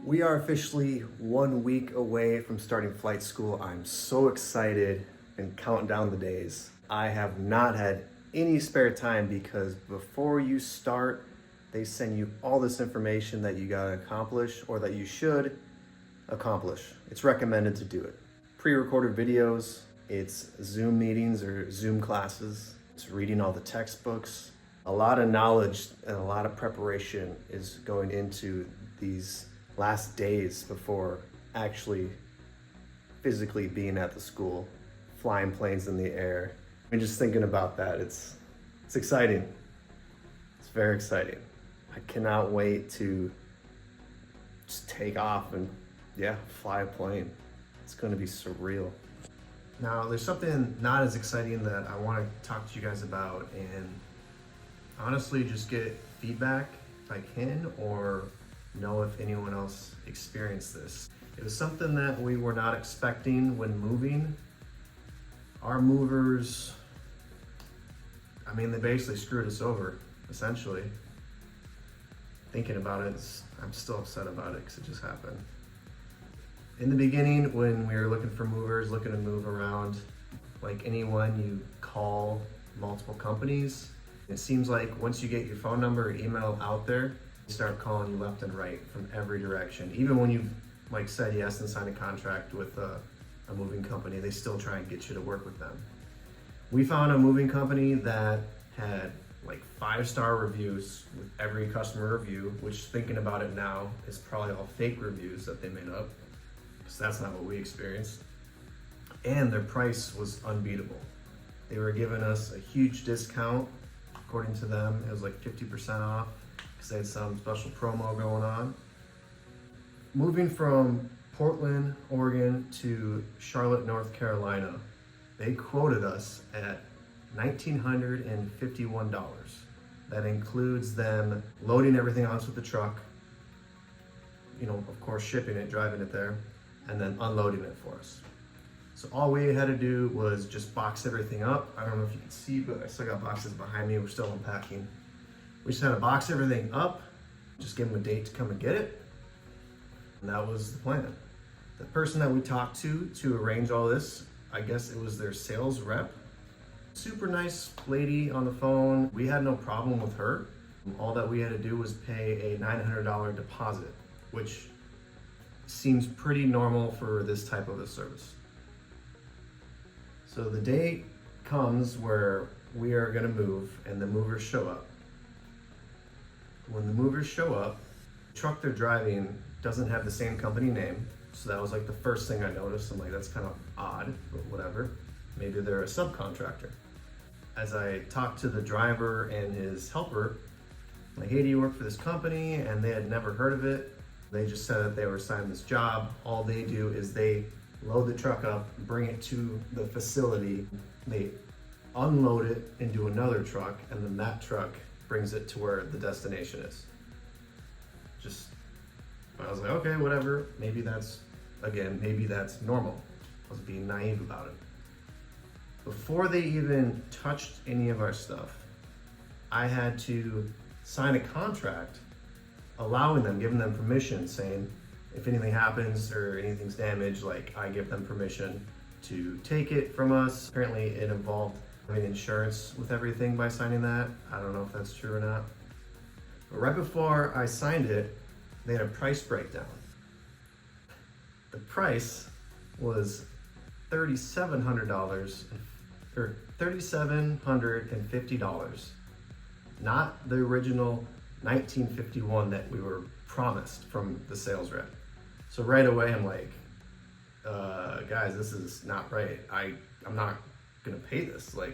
We are officially 1 week away from starting flight school. I'm so excited and counting down the days. I have not had any spare time because before you start, they send you all this information that you gotta accomplish or that you should accomplish. It's recommended to do it. Pre-recorded videos, it's Zoom meetings or Zoom classes, it's reading all the textbooks. A lot of knowledge and a lot of preparation is going into these last days before actually physically being at the school, flying planes in the air. I mean, just thinking about that, it's exciting. It's very exciting. I cannot wait to just take off and fly a plane. It's gonna be surreal. Now, there's something not as exciting that I wanna talk to you guys about and honestly just get feedback if I can, or know if anyone else experienced this. It was something that we were not expecting when moving. Our movers, I mean, they basically screwed us over, essentially. Thinking about it, I'm still upset about it because it just happened. In the beginning, when we were looking for movers, looking to move around, like anyone, you call multiple companies. It seems like once you get your phone number or email out there, they start calling you left and right from every direction. Even when you've said yes and signed a contract with a moving company, they still try and get you to work with them. We found a moving company that had 5-star reviews with every customer review, which, thinking about it now, is probably all fake reviews that they made up, because that's not what we experienced. And their price was unbeatable. They were giving us a huge discount. According to them, it was 50% off because they had some special promo going on. Moving from Portland, Oregon to Charlotte, North Carolina, they quoted us at $1,951. That includes them loading everything onto the truck, of course shipping it, driving it there, and then unloading it for us. So all we had to do was just box everything up. I don't know if you can see, but I still got boxes behind me. We're still unpacking. We just had to box everything up, just give them a date to come and get it. And that was the plan. The person that we talked to arrange all this, I guess it was their sales rep. Super nice lady on the phone. We had no problem with her. All that we had to do was pay a $900 deposit, which seems pretty normal for this type of a service. So the day comes where we are gonna move and the movers show up. When the movers show up, the truck they're driving doesn't have the same company name. So that was the first thing I noticed. I'm that's kind of odd, but whatever. Maybe they're a subcontractor. As I talked to the driver and his helper, hey, do you work for this company? And they had never heard of it. They just said that they were assigned this job. All they do is they load the truck up, bring it to the facility, they unload it into another truck, and then that truck brings it to where the destination is. I was okay, whatever. Maybe that's normal. I was being naive about it. Before they even touched any of our stuff, I had to sign a contract allowing them, giving them permission, saying, if anything happens or anything's damaged, I give them permission to take it from us. Apparently it involved having insurance with everything by signing that. I don't know if that's true or not. But right before I signed it, they had a price breakdown. The price was $3,700 or $3,750, not the original $1,951 that we were promised from the sales rep. So right away I'm guys, this is not right. I'm not gonna pay this. I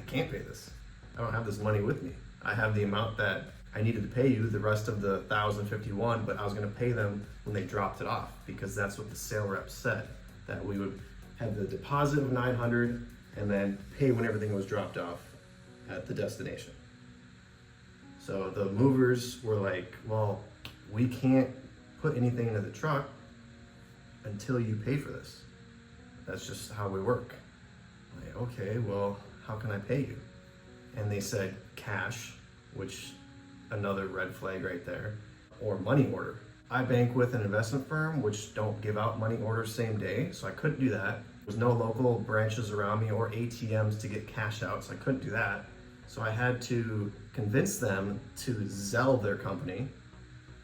can't pay this. I don't have this money with me. I have the amount that I needed to pay you, the rest of the $1,051, but I was gonna pay them when they dropped it off, because that's what the sale rep said, that we would have the deposit of $900 and then pay when everything was dropped off at the destination. So the movers were well, we can't put anything into the truck until you pay for this. That's just how we work. Okay, well, how can I pay you? And they said cash, which another red flag right there, or money order. I bank with an investment firm which don't give out money orders same day, so I couldn't do that. There's no local branches around me or ATMs to get cash out, so I couldn't do that. So I had to convince them to Zelle their company.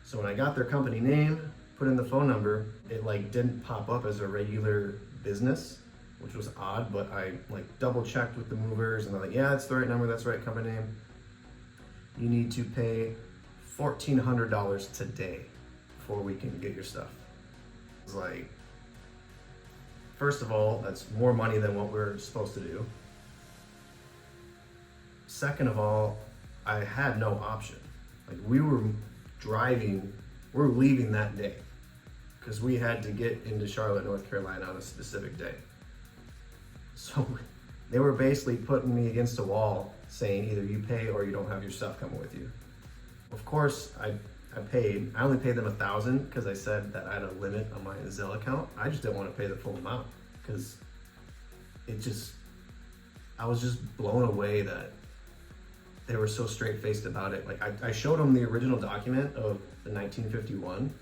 So when I got their company name, put in the phone number, it like didn't pop up as a regular business, which was odd, but I like double checked with the movers and they're like, yeah, that's the right number, that's the right company name. You need to pay $1,400 today before we can get your stuff. It's like, first of all, that's more money than what we're supposed to do. Second of all, I had no option. Like we were leaving that day because we had to get into Charlotte, North Carolina on a specific day. So they were basically putting me against a wall saying either you pay or you don't have your stuff coming with you. Of course, I paid. I only paid them $1,000 because I said that I had a limit on my Zelle account. I just didn't want to pay the full amount because I was just blown away that they were so straight-faced about it. Like I showed them the original document of the 1951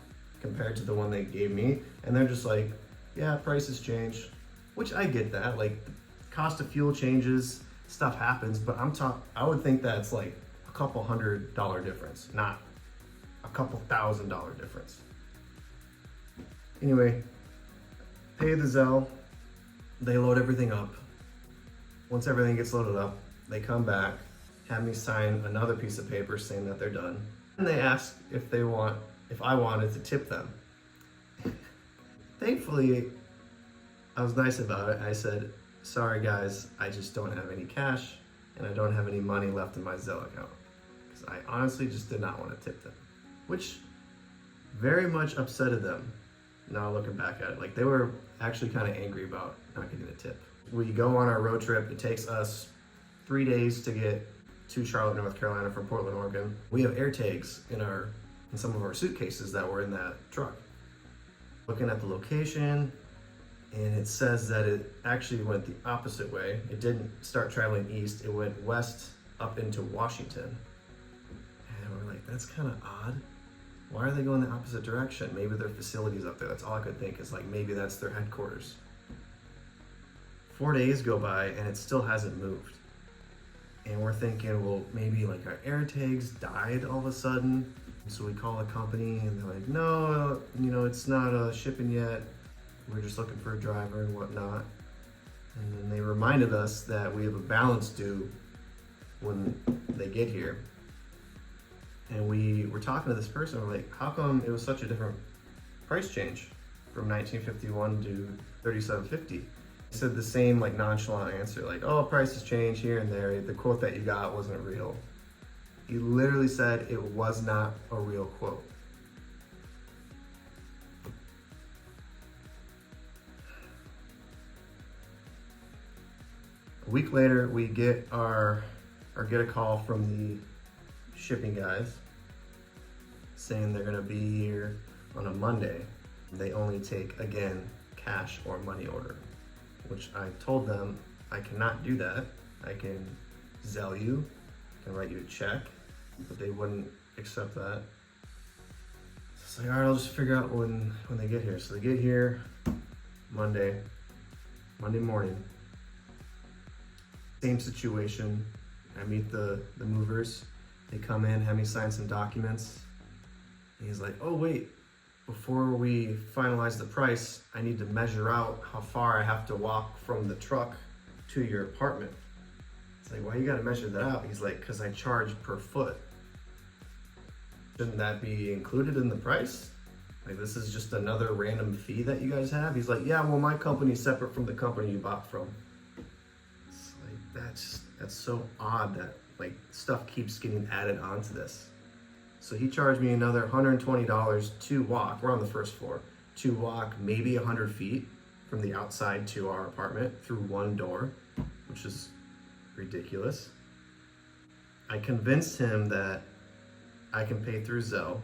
compared to the one they gave me, and they're just like, yeah, prices change, which I get that. Like cost of fuel changes, stuff happens, but I would think that's like a couple $100 difference, not a couple $1,000 difference. Anyway, pay the Zelle, they load everything up. Once everything gets loaded up, they come back, have me sign another piece of paper saying that they're done. And they ask if I wanted to tip them. Thankfully, I was nice about it. I said, sorry guys, I just don't have any cash and I don't have any money left in my Zelle account. Because I honestly just did not want to tip them, which very much upsetted them. Now looking back at it, like they were actually kind of angry about not getting a tip. We go on our road trip. It takes us 3 days to get to Charlotte, North Carolina from Portland, Oregon. We have air tags in some of our suitcases that were in that truck. Looking at the location, and it says that it actually went the opposite way. It didn't start traveling east, it went west up into Washington. And we're like, that's kind of odd. Why are they going the opposite direction? Maybe their facility's up there. That's all I could think, is like maybe that's their headquarters. 4 days go by and it still hasn't moved. And we're thinking, well, maybe like our air tags died all of a sudden. So we call the company and they're like, no, it's not shipping yet. We're just looking for a driver and whatnot. And then they reminded us that we have a balance due when they get here. And we were talking to this person, we're like, how come it was such a different price change from 1951 to 37.50? He said the same like nonchalant answer, like, oh, prices change here and there. The quote that you got wasn't real. He literally said it was not a real quote. A week later, we get a call from the shipping guys saying they're gonna be here on a Monday. They only take, again, cash or money order, which I told them I cannot do that. I can Zelle you, I can write you a check, but they wouldn't accept that. So it's like, all right, I'll just figure out when they get here. So they get here Monday morning. Same situation. I meet the movers. They come in, have me sign some documents. And he's like, oh wait, before we finalize the price, I need to measure out how far I have to walk from the truck to your apartment. It's like, why you gotta measure that out? He's like, cause I charge per foot. Shouldn't that be included in the price? Like, this is just another random fee that you guys have? He's like, yeah, well, my company's separate from the company you bought from. It's like, that's so odd that like stuff keeps getting added onto this. So he charged me another $120 to walk, we're on the first floor, to walk maybe 100 feet from the outside to our apartment through one door, which is ridiculous. I convinced him that I can pay through Zelle.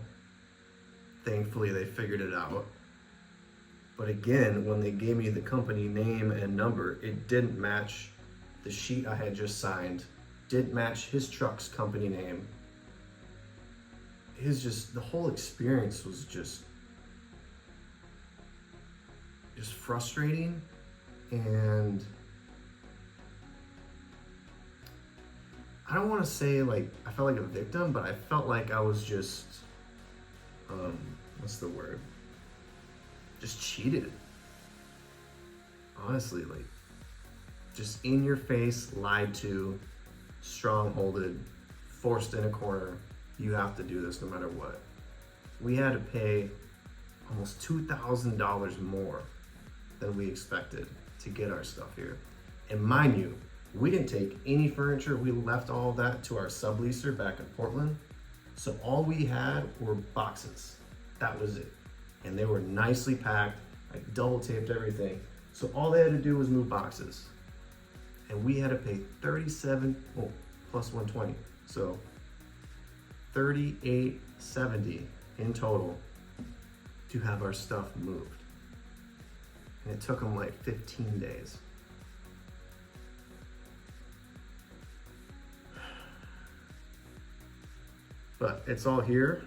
Thankfully, they figured it out. But again, when they gave me the company name and number, it didn't match the sheet I had just signed, didn't match his truck's company name. the whole experience was just frustrating, and I don't want to say like I felt like a victim, but I felt like I was just, what's the word? Just cheated. Honestly, like just in your face, lied to, strongholded, forced in a corner. You have to do this no matter what. We had to pay almost $2,000 more than we expected to get our stuff here. And mind you, we didn't take any furniture. We left all of that to our subleaser back in Portland. So all we had were boxes. That was it. And they were nicely packed. I double taped everything. So all they had to do was move boxes. And we had to pay $37, well, plus 120. So $38.70 in total to have our stuff moved. And it took them like 15 days. But it's all here.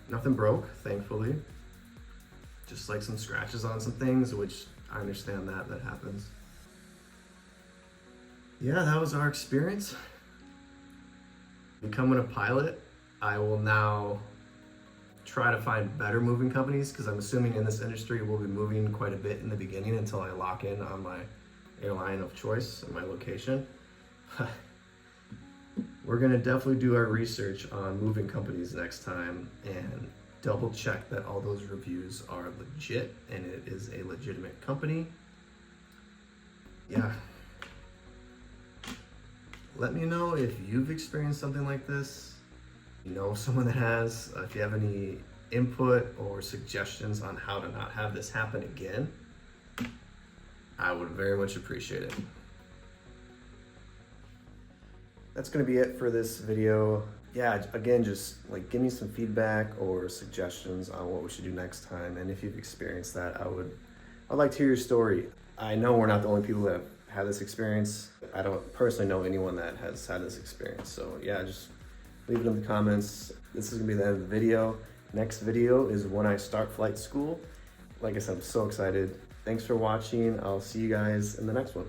Nothing broke, thankfully. Just like some scratches on some things, which I understand that happens. Yeah, that was our experience. Becoming a pilot, I will now try to find better moving companies, because I'm assuming in this industry we'll be moving quite a bit in the beginning until I lock in on my airline of choice and my location. We're gonna definitely do our research on moving companies next time and double check that all those reviews are legit and it is a legitimate company. Yeah. Let me know if you've experienced something like this. You know someone that has. If you have any input or suggestions on how to not have this happen again, I would very much appreciate it. That's gonna be it for this video. Yeah, again, just like give me some feedback or suggestions on what we should do next time. And if you've experienced that, I'd like to hear your story. I know we're not the only people that have had this experience. I don't personally know anyone that has had this experience. So yeah, just leave it in the comments. This is gonna be the end of the video. Next video is when I start flight school. Like I said, I'm so excited. Thanks for watching. I'll see you guys in the next one.